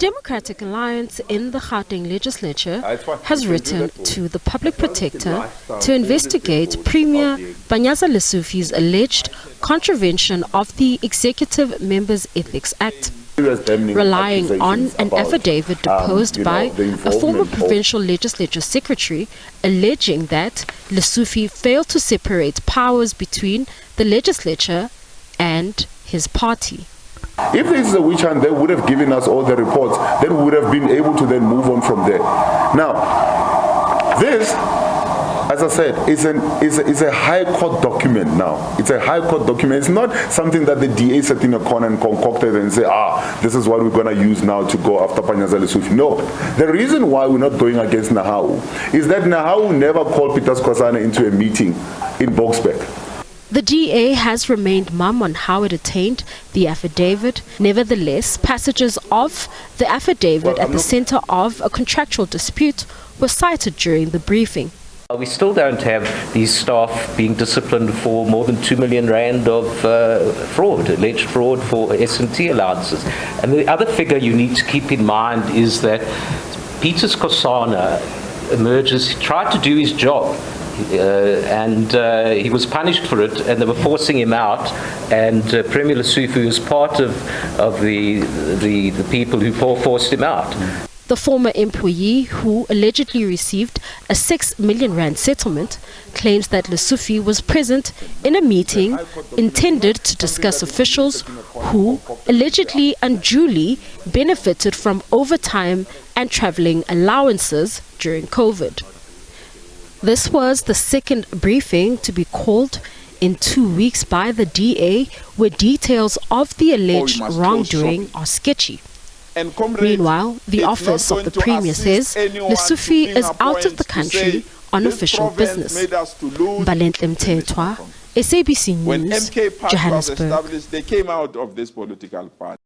Democratic Alliance in the Gauteng Legislature has written to the Public Protector to investigate Premier Panyaza Lesufi's alleged contravention of the Executive Members' Ethics Act, relying on an affidavit deposed by a former provincial legislature secretary alleging that Lesufi failed to separate powers between the legislature and his party. If this is a witch hunt, they would have given us all the reports, then we would have been able to then move on from there. Now, this, as I said, is a high court document now. It's a high court document. It's not something that the DA sat in a corner and concocted and say, this is what we're going to use now to go after Panyaza Lesufi. No. The reason why we're not going against Nahawu is that Nahawu never called Peter Skhosana into a meeting in Boksburg. The DA has remained mum on how it attained the affidavit. Nevertheless, passages of the affidavit at the center of a contractual dispute were cited during the briefing. We still don't have these staff being disciplined for more than 2 million rand of fraud, alleged fraud for S&T allowances. And the other figure you need to keep in mind is that Peter Skhosana emerges, he tried to do his job. He was punished for it, and they were forcing him out. And Premier Lesufi was part of the people who forced him out. The former employee, who allegedly received a 6 million rand settlement, claims that Lesufi was present in a meeting intended to discuss officials who allegedly unduly benefited from overtime and travelling allowances during COVID. This was the second briefing to be called in 2 weeks by the DA, where details of the alleged wrongdoing are sketchy. Meanwhile, the office of the Premier says Lesufi is out of the country on official business. Balentle Mthethwa, SABC News, Johannesburg. They came out of this political party.